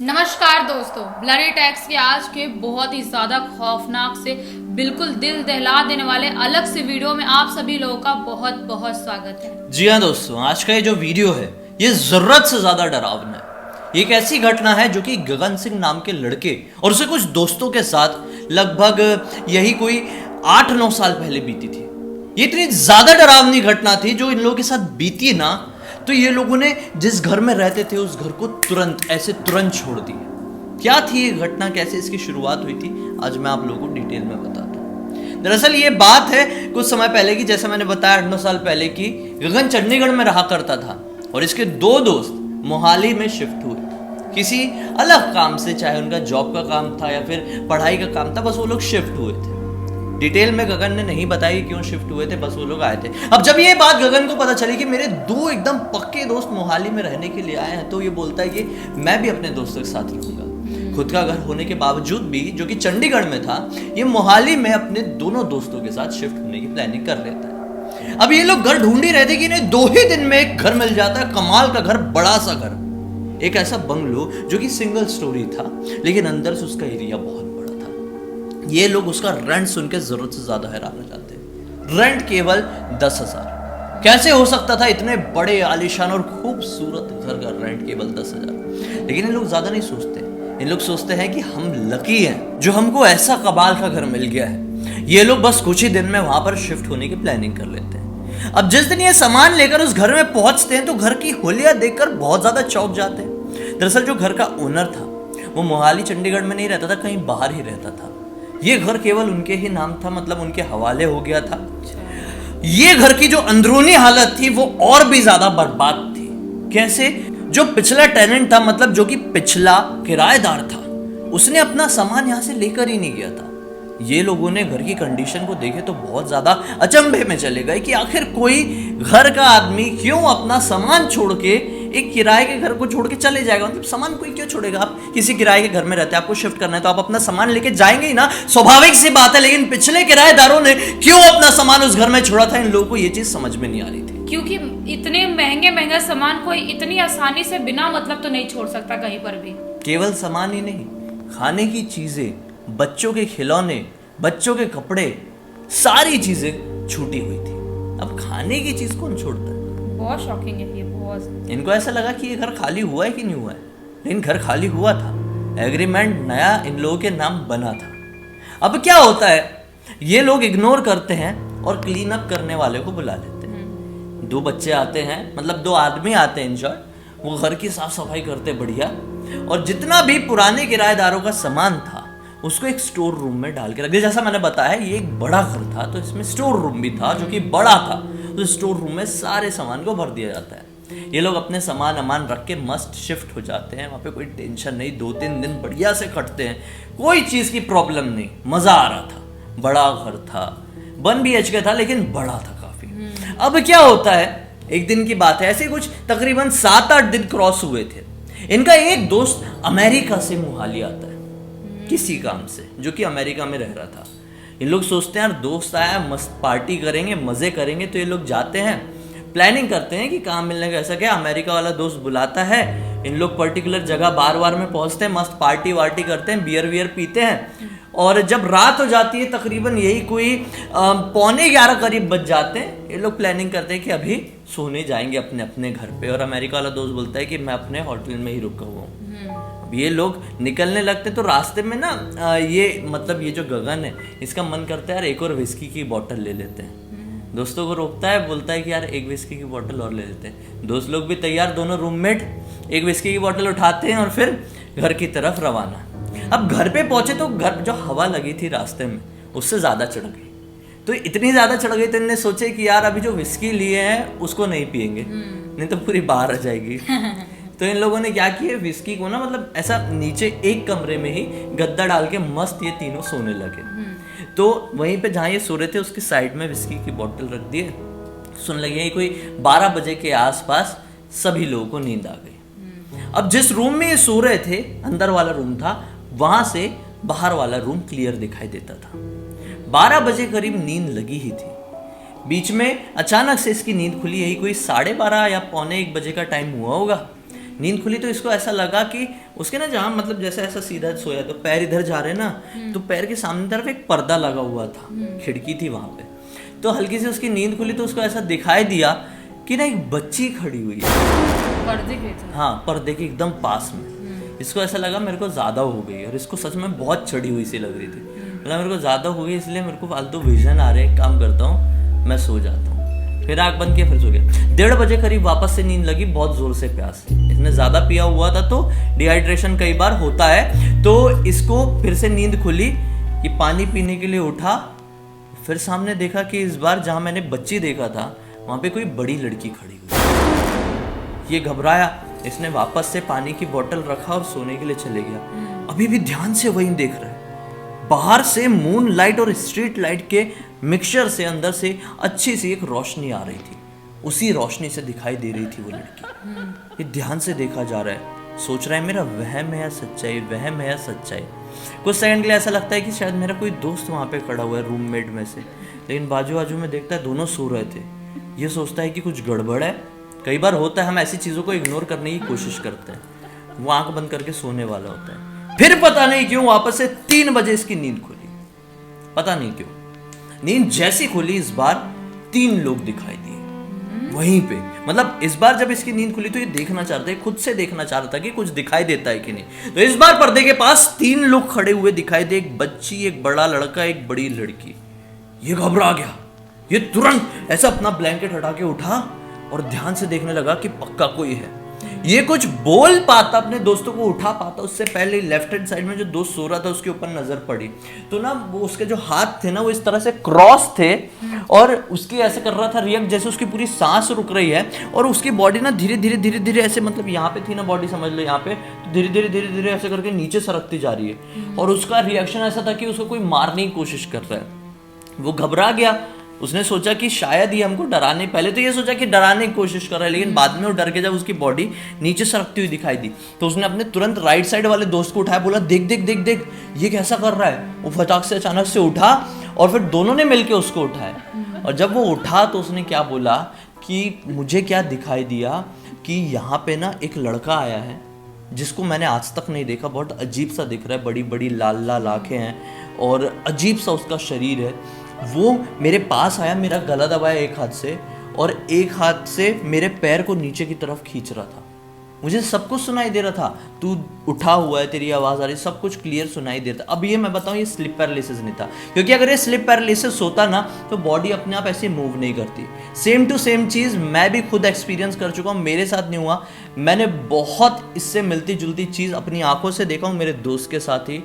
नमस्कार दोस्तों, bloody tax के आज के बहुत ही ज़्यादा खौफनाक से बिल्कुल दिल दहला देने वाले अलग से वीडियो में आप सभी लोगों का बहुत बहुत स्वागत है। जी हाँ दोस्तों, आज का ये जो वीडियो है ये ज़रूरत से ज़्यादा डरावना है। ये एक ऐसी घटना है जो कि गगन सिंह नाम के लड़के और उसके कुछ दोस्तों के साथ लगभग यही कोई 8-9 साल पहले बीती थी। ये इतनी ज़्यादा डरावनी घटना थी जो इन लोगों के साथ बीती ना, तो ये लोगों ने जिस घर में रहते थे उस घर को तुरंत छोड़ दिया। क्या थी ये घटना, कैसे इसकी शुरुआत हुई थी, आज मैं आप लोगों को डिटेल में बताता हूँ। दरअसल ये बात है कुछ समय पहले की, जैसे मैंने बताया 8-9 साल पहले की। गगन चंडीगढ़ में रहा करता था और इसके 2 दोस्त मोहाली में शिफ्ट हुए किसी अलग काम से, चाहे उनका जॉब का काम था या फिर पढ़ाई का काम था, बस वो लोग शिफ्ट हुए थे। डिटेल में गगन ने नहीं बताई क्यों शिफ्ट हुए थे, बस वो लोग आए थे। अब जब ये बात गगन को पता चली कि मेरे 2 एकदम पक्के दोस्त मोहाली में रहने के लिए आए हैं, तो ये बोलता है कि मैं भी अपने दोस्तों के साथ रहूंगा। खुद का घर होने के बावजूद भी, जो कि चंडीगढ़ में था, ये मोहाली में अपने दोनों दोस्तों के साथ शिफ्ट होने की प्लानिंग कर लेता है। अब ये लोग घर ढूंढ ही रहे थे कि इन्हें 2 ही दिन में एक घर मिल जाता है, कमाल का घर, बड़ा सा घर, एक ऐसा बंगलो जो कि सिंगल स्टोरी था, लेकिन अंदर से उसका एरिया बहुत बड़ा था। ये लोग उसका रेंट सुन के जरूरत से ज्यादा हैरान हो जाते हैं। रेंट केवल 10,000। कैसे हो सकता था इतने बड़े आलीशान और खूबसूरत घर का रेंट केवल 10,000? लेकिन ये लोग ज्यादा नहीं सोचते। इन लोग सोचते हैं कि हम लकी हैं जो हमको ऐसा कमाल का घर मिल गया है। ये लोग बस कुछ ही दिन में वहां पर शिफ्ट होने की प्लानिंग कर लेते हैं। अब जिस दिन ये सामान लेकर उस घर में पहुंचते हैं तो घर की होलिया देखकर बहुत ज्यादा चौंक जाते हैं। दरअसल जो घर का ओनर था वो मोहाली चंडीगढ़ में नहीं रहता था, कहीं बाहर ही रहता था। ये घर केवल उनके ही नाम था, मतलब उनके हवाले हो गया था। ये घर की जो अंदरूनी हालत थी वो और भी ज्यादा बर्बाद थी। कैसे? जो पिछला टेनेंट था, मतलब जो कि पिछला किराएदार था, उसने अपना सामान यहां से लेकर ही नहीं गया था। ये लोगों ने घर की कंडीशन को देखे तो बहुत ज्यादा अचंभे में चले गए कि आखिर कोई घर का आदमी क्यों अपना सामान छोड़ के एक किराए के घर को छोड़ के चले जाएगा। मतलब सामान कोई क्यों छोड़ेगा? आप किसी किराए के घर में रहते हैं, आपको शिफ्ट करना है तो आप अपना सामान लेके जाएंगे ही ना, स्वाभाविक सी बात है। लेकिन पिछले किराएदारों ने क्यों अपना सामान उस घर में छोड़ा था, इन लोगों को ये चीज समझ में नहीं आ रही थी। क्योंकि इतने महंगे सामान कोई इतनी आसानी से बिना मतलब तो नहीं छोड़ सकता कहीं पर भी। केवल सामान ही नहीं, खाने की चीजें, बच्चों के खिलौने, बच्चों के कपड़े, सारी चीजें छूटी हुई थी। अब खाने की चीज कौन छोड़ता है? बहुत शॉकिंग है ये, बहुत। इनको ऐसा लगा कि ये घर खाली हुआ है कि नहीं हुआ है, लेकिन घर खाली हुआ था। एग्रीमेंट नया इन लोगों के नाम बना था। अब क्या होता है, ये लोग इग्नोर करते हैं और क्लीन अप करने वाले को बुला लेते हैं। 2 बच्चे आते हैं, मतलब 2 आदमी आते हैं इन शॉर्ट। वो घर की साफ सफाई करते बढ़िया, और जितना भी पुराने किराएदारों का सामान था उसको एक स्टोर रूम में डाल के रख दिया। जैसा मैंने बताया ये एक बड़ा घर था, तो इसमें स्टोर रूम भी था जो कि बड़ा था। तो स्टोर रूम में सारे सामान को भर दिया जाता है। ये लोग अपने सामान अमान रख के मस्त शिफ्ट हो जाते हैं। वहाँ पे कोई टेंशन नहीं, 2-3 दिन बढ़िया से कटते हैं, कोई चीज़ की प्रॉब्लम नहीं, मज़ा आ रहा था। बड़ा घर था, 1 BHK था, लेकिन बड़ा था काफ़ी। अब क्या होता है, एक दिन की बात है, ऐसे कुछ तकरीबन 7-8 दिन क्रॉस हुए थे। इनका एक दोस्त अमेरिका से मोहाली आता है किसी काम से, जो कि अमेरिका में रह रहा था। इन लोग सोचते हैं यार दोस्त आया, मस्त पार्टी करेंगे, मजे करेंगे, तो ये लोग जाते हैं, प्लानिंग करते हैं कि काम मिलने का। ऐसा क्या, अमेरिका वाला दोस्त बुलाता है, इन लोग पर्टिकुलर जगह बार में पहुंचते हैं, मस्त पार्टी वार्टी करते हैं, बियर पीते हैं। और जब रात हो जाती है, तकरीबन यही कोई 11:15 करीब बज जाते हैं, ये लोग प्लानिंग करते हैं कि अभी सोने जाएंगे अपने अपने घर पे। और अमेरिका वाला दोस्त बोलता है कि मैं अपने होटल में ही रुका हुआ हूँ। ये लोग निकलने लगते तो रास्ते में ना ये मतलब ये जो गगन है, इसका मन करता है यार एक और विस्की की बोतल ले लेते हैं। दोस्तों को रोकता है, बोलता है कि यार एक विस्की की बोतल और ले लेते हैं। दोस्त लोग भी तैयार, दोनों रूममेट एक विस्की की बोतल उठाते हैं और फिर घर की तरफ रवाना। अब घर पे पहुंचे तो घर जो हवा लगी थी रास्ते में उससे ज़्यादा चढ़ गई। तो इतनी ज़्यादा चढ़ गई तो इन्होंने सोचे कि यार अभी जो विस्की लिए हैं उसको नहीं पियेंगे, नहीं तो पूरी बाहर आ जाएगी। तो इन लोगों ने क्या किया, विस्की को ना मतलब ऐसा नीचे एक कमरे में ही गद्दा डाल के मस्त ये तीनों सोने लगे। तो वहीं पे जहाँ ये सो रहे थे उसकी साइड में विस्की की बोतल रख दिए। सुन लगे कोई 12 बजे के आसपास सभी लोगों को नींद आ गई। अब जिस रूम में ये सो रहे थे, अंदर वाला रूम था, वहां से बाहर वाला रूम क्लियर दिखाई देता था। 12 बजे करीब नींद लगी ही थी। बीच में अचानक से इसकी नींद खुली, यही कोई 12:30 या 1:45 बजे का टाइम हुआ होगा। नींद खुली तो इसको ऐसा लगा कि उसके ना जहाँ मतलब जैसे ऐसा सीधा सोया तो पैर इधर जा रहे ना, तो पैर के सामने तरफ एक पर्दा लगा हुआ था, खिड़की थी वहां पे। तो हल्की से उसकी नींद खुली तो उसको ऐसा दिखाई दिया कि ना एक बच्ची खड़ी हुई है पर्दे के साथ। हाँ, पर्दे के एकदम पास में। इसको ऐसा लगा मेरे को ज्यादा हो गई, और इसको सच में बहुत चढ़ी हुई सी लग रही थी। मतलब मेरे को ज्यादा हो गई, इसलिए मेरे को फालतू विजन आ रहे हैं, काम करता हूँ मैं सो जाता हूँ। फिर आँख बंद किया, फिर सो गया। 1:30 बजे करीब वापस से नींद लगी, बहुत जोर से प्यास। इसने ज्यादा पिया हुआ था तो डिहाइड्रेशन कई बार होता है, तो इसको फिर से नींद खुली, ये पानी पीने के लिए उठा। फिर सामने देखा कि इस बार जहां मैंने बच्ची देखा था वहां पे कोई बड़ी लड़की खड़ी हुई। ये घबराया, इसने वापस से पानी की बोतल रखा और सोने के लिए चले गया। अभी भी ध्यान से वही देख रहा है। बाहर से मून लाइट और स्ट्रीट लाइट के मिक्सचर से अंदर से अच्छी सी एक रोशनी आ रही थी, उसी रोशनी से दिखाई दे रही थी वो लड़की। ये ध्यान से देखा जा रहा है, सोच रहा है मेरा वहम है या सच्चाई, वहम है या सच्चाई। कुछ सेकंड के लिए ऐसा लगता है कि शायद मेरा कोई दोस्त वहाँ पे खड़ा हुआ है रूममेट में से, लेकिन बाजू बाजू में देखता है दोनों सो रहे थे। ये सोचता है कि कुछ गड़बड़ है। कई बार होता है हम ऐसी चीज़ों को इग्नोर करने की कोशिश करते हैं, वो आंख बंद करके सोने वाला होता है। फिर पता नहीं क्यों वापस से 3 बजे इसकी नींद खुली, पता नहीं क्यों। नींद जैसी खुली इस बार 3 लोग दिखाई दिए वहीं पे। मतलब इस बार जब इसकी नींद खुली तो ये देखना चाहता है, खुद से देखना चाह रहा था कि कुछ दिखाई देता है कि नहीं। तो इस बार पर्दे के पास 3 लोग खड़े हुए दिखाई दे, एक बच्ची, एक बड़ा लड़का, एक बड़ी लड़की। ये घबरा गया, ये तुरंत ऐसा अपना ब्लैंकेट हटा के उठा और ध्यान से देखने लगा कि पक्का कोई है। ये कुछ बोल पाता, अपने दोस्तों को उठा पाता उससे पहले लेफ्ट हैंड साइड में जो दोस्त सो रहा था उसके ऊपर नजर पड़ी तो ना वो उसके जो हाथ थे ना वो इस तरह से क्रॉस थे, और उसकी ऐसे कर रहा था रिएक्ट जैसे उसकी पूरी सांस रुक रही है, और उसकी बॉडी ना धीरे धीरे धीरे धीरे ऐसे, मतलब यहाँ पे थी ना बॉडी समझ लो यहाँ पे, तो धीरे धीरे धीरे धीरे ऐसे करके नीचे सरकती जा रही है। और उसका रिएक्शन ऐसा था कि उसको कोई मारने की कोशिश कर रहा है। वो घबरा गया, उसने सोचा कि शायद ये हमको डराने, पहले तो ये सोचा कि डराने की कोशिश कर रहा है, लेकिन बाद में वो डर के जब उसकी बॉडी नीचे सरकती हुई दिखाई दी तो उसने अपने तुरंत राइट साइड वाले दोस्त को उठाया, बोला देख देख देख देख ये कैसा कर रहा है। वो फटाक से अचानक से उठा और फिर दोनों ने मिलकर उसको उठाया। और जब वो उठा तो उसने क्या बोला कि मुझे क्या दिखाई दिया कि यहाँ पे ना एक लड़का आया है जिसको मैंने आज तक नहीं देखा, बहुत अजीब सा दिख रहा है, बड़ी बड़ी लाल लाल आँखें हैं और अजीब सा उसका शरीर है। वो मेरे पास आया, मेरा गला दबाया एक हाथ से और एक हाथ से मेरे पैर को नीचे की तरफ खींच रहा था। मुझे सब कुछ सुनाई दे रहा था, तू उठा हुआ है, तेरी आवाज़ आ रही, सब कुछ क्लियर सुनाई दे रहा था। अब ये मैं बताऊँ, ये स्लिप पैरालिसिस नहीं था, क्योंकि अगर ये स्लिप पैरालिसिस होता ना तो बॉडी अपने आप ऐसे मूव नहीं करती। सेम टू सेम चीज़ मैं भी खुद एक्सपीरियंस कर चुका हूँ, मेरे साथ नहीं हुआ, मैंने बहुत इससे मिलती जुलती चीज़ अपनी आंखों से देखा हूँ मेरे दोस्त के साथ ही।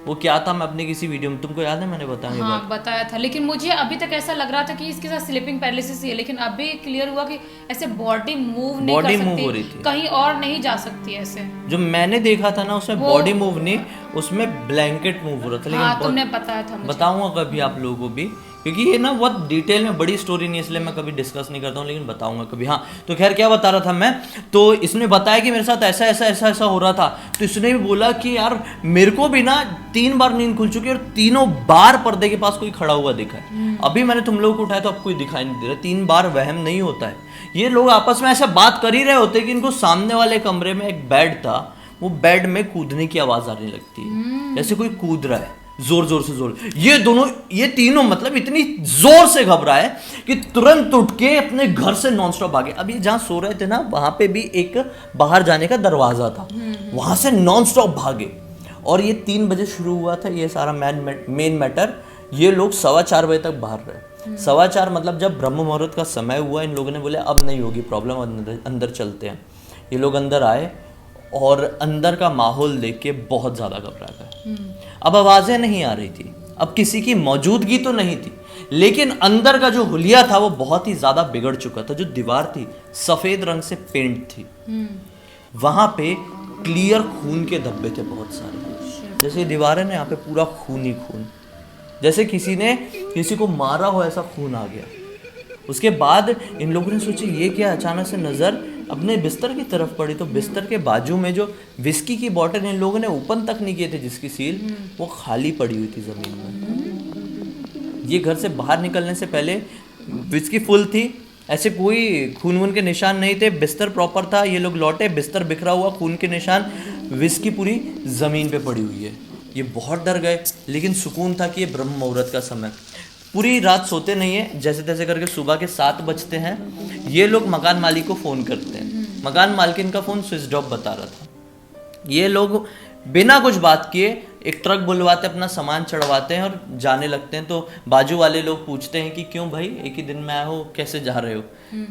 वो क्या था मैं अपने किसी वीडियो में, तुमको याद है मैंने बताया? हाँ बताया था, लेकिन मुझे अभी तक ऐसा लग रहा था कि इसके साथ स्लीपिंग पैरालिसिस ही है, लेकिन अभी क्लियर हुआ कि ऐसे बॉडी मूव नहीं कर सकती, हो रही थी, कहीं और नहीं जा सकती ऐसे। जो मैंने देखा था ना उसमें बॉडी मूव नहीं, उसमें ब्लैंकेट मूव हो रहा था। लेकिन तुमने बताया था, बताऊंगा कभी आप लोगों को भी, क्योंकि ये ना बहुत डिटेल में बड़ी स्टोरी नहीं है इसलिए मैं कभी डिस्कस नहीं करता हूँ, लेकिन बताऊंगा कभी। हाँ तो खैर क्या बता रहा था मैं, तो इसने बताया कि मेरे साथ ऐसा ऐसा ऐसा ऐसा हो रहा था, तो इसने भी बोला कि यार मेरे को भी ना 3 बार नींद खुल चुकी है और तीनों बार पर्दे के पास कोई खड़ा हुआ दिखा है। अभी मैंने तुम लोगों को उठाया तो अब कोई दिखाई नहीं दे रहा। 3 बार वहम नहीं होता है, ये लोग आपस में ऐसा बात कर ही रहे होते कि इनको सामने वाले कमरे में एक बेड था, वो बेड में कूदने की आवाज आने लगती है, जैसे कोई कूद रहा है जोर जोर से जोर। ये तीनों मतलब इतनी जोर से घबराए कि तुरंत उठ के अपने घर से नॉनस्टॉप भागे। अब ये जहां सो रहे थे ना वहां पे भी एक बाहर जाने का दरवाजा था, वहां से नॉनस्टॉप भागे। और ये 3 बजे शुरू हुआ था ये सारा मेन मैटर। ये लोग 4:15 बजे तक बाहर रहे। 4:15 मतलब जब ब्रह्म मुहूर्त का समय हुआ, इन लोगों ने बोले अब नहीं होगी प्रॉब्लम, अंदर चलते हैं। ये लोग अंदर आए और अंदर का माहौल देख के बहुत ज़्यादा घबरा गए। अब आवाज़ें नहीं आ रही थी, अब किसी की मौजूदगी तो नहीं थी, लेकिन अंदर का जो हुलिया था वो बहुत ही ज़्यादा बिगड़ चुका था। जो दीवार थी सफ़ेद रंग से पेंट थी, वहाँ पे क्लियर खून के धब्बे थे बहुत सारे। जैसे दीवार है ना, यहाँ पे पूरा खून ही खून, जैसे किसी ने किसी को मारा हो ऐसा खून आ गया। उसके बाद इन लोगों ने सोचा ये क्या, अचानक से नज़र अपने बिस्तर की तरफ पड़ी तो बिस्तर के बाजू में जो विस्की की बोतल इन लोगों ने ओपन तक नहीं किए थे जिसकी सील, वो खाली पड़ी हुई थी ज़मीन में। ये घर से बाहर निकलने से पहले विस्की फुल थी ऐसे कोई खून वून के निशान नहीं थे, बिस्तर प्रॉपर था। ये लोग लौटे, बिस्तर बिखरा हुआ, खून के निशान, विस्की पूरी जमीन पे पड़ी हुई है। ये बहुत डर गए, लेकिन सुकून था कि ये ब्रह्म मुहूर्त का समय। पूरी रात सोते नहीं है, जैसे तैसे करके सुबह के 7 बजते हैं, ये लोग मकान मालिक को फ़ोन करते हैं। मकान मालकिन का फ़ोन स्विच ऑफ बता रहा था। ये लोग बिना कुछ बात किए एक ट्रक बुलवाते, अपना सामान चढ़वाते हैं और जाने लगते हैं। तो बाजू वाले लोग पूछते हैं कि क्यों भाई, एक ही दिन में आए हो, कैसे जा रहे हो?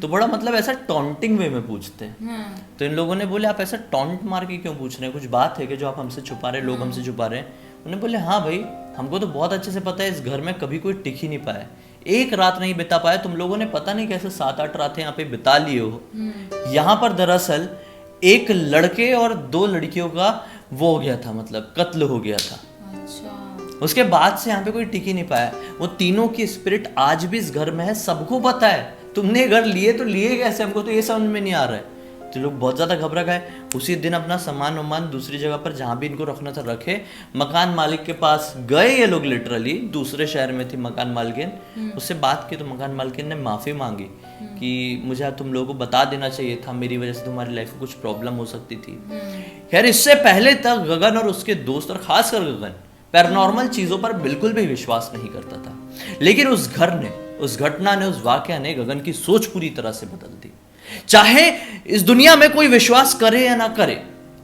तो बड़ा मतलब ऐसा टॉन्टिंग वे में पूछते हैं। तो इन लोगों ने बोले आप ऐसा टॉन्ट मार के क्यों पूछ रहे हैं, कुछ बात है कि जो आप हमसे छुपा रहे, लोग हमसे छुपा रहे हैं? उन्होंने बोले हाँ भाई, हमको तो बहुत अच्छे से पता है इस घर में कभी कोई टिक ही नहीं पाया, एक रात नहीं बिता पाया। तुम लोगों ने पता नहीं कैसे 7-8 रातें यहाँ पे बिता लिए हो। यहाँ पर दरअसल एक लड़के और 2 लड़कियों का वो हो गया था, मतलब कत्ल हो गया था। अच्छा। उसके बाद से यहाँ पे कोई टिक ही नहीं पाया। वो तीनों की स्पिरिट आज भी इस घर में है, सबको पता है। तुमने घर लिए तो लिए कैसे, हमको तो ये समझ में नहीं आ रहा है। तो लोग बहुत ज़्यादा घबरा गए। उसी दिन अपना सामान वामान दूसरी जगह पर जहाँ भी इनको रखना था रखे। मकान मालिक के पास गए ये लोग, लिटरली दूसरे शहर में थी मकान मालकिन। उससे बात की तो मकान मालकिन ने माफ़ी मांगी कि मुझे तुम लोगों को बता देना चाहिए था, मेरी वजह से तुम्हारी लाइफ में कुछ प्रॉब्लम हो सकती थी। खैर, इससे पहले तक गगन और उसके दोस्त, और खासकर गगन, पैरानॉर्मल चीज़ों पर बिल्कुल भी विश्वास नहीं करता था। लेकिन उस घर ने, उस घटना ने, उस वाकया ने गगन की सोच पूरी तरह से बदल दी। चाहे इस दुनिया में कोई विश्वास करे या ना करे,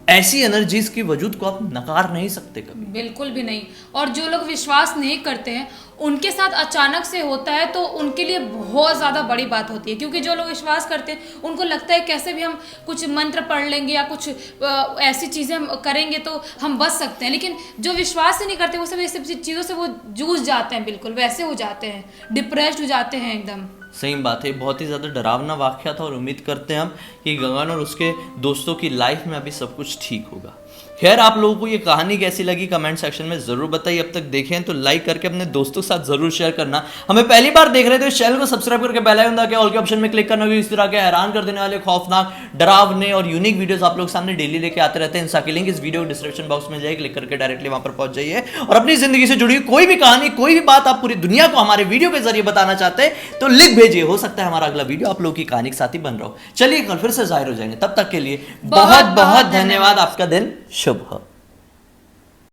ऐसी एनर्जीज की वजूद को आप नकार नहीं सकते कभी, बिल्कुल भी नहीं। और जो लोग विश्वास नहीं करते हैं उनके साथ अचानक से होता है तो उनके लिए बहुत ज़्यादा बड़ी बात होती है, क्योंकि जो लोग विश्वास करते हैं उनको लगता है कैसे भी हम कुछ मंत्र पढ़ लेंगे या कुछ ऐसी चीज़ें हम करेंगे तो हम बच सकते हैं। लेकिन जो विश्वास ही नहीं करते वो सब ऐसी चीज़ों से वो जूझ जाते हैं, बिल्कुल वैसे हो जाते हैं, डिप्रेस्ड हो जाते हैं एकदम। सही बात है। बहुत ही ज़्यादा डरावना वाक़या था और उम्मीद करते हैं हम कि गगन और उसके दोस्तों की लाइफ में अभी सब कुछ ठीक होगा। खैर, आप लोगों को ये कहानी कैसी लगी कमेंट सेक्शन में ज़रूर बताइए। अब तक देखें तो लाइक करके अपने दोस्तों के साथ ज़रूर शेयर करना। हमें पहली बार देख रहे थे, चैनल को सब्सक्राइब करके बेल आइकन दबा के ऑल के ऑप्शन में क्लिक करना होगा। इस तरह के हैरान कर देने वाले, खौफनाक, डरावने और यूनिक वीडियोस आप लोग सामने डेली लेके आते रहते हैं। इनसा की लिंक इस वीडियो डिस्क्रिप्शन बॉक्स में जाइए, क्लिक करके डायरेक्टली वहां पर पहुंच जाइए। और अपनी जिंदगी से जुड़ी कोई भी कहानी, कोई भी बात आप पूरी दुनिया को हमारे वीडियो के जरिए बताना चाहते हैं तो लिख भेजिए। हो सकता है हमारा अगला वीडियो आप लोगों की कहानी के साथ ही बन रहा हो। चलिए कल फिर से जाहिर हो जाएंगे, तब तक के लिए बहुत बहुत धन्यवाद। आपका दिन शुभ हो।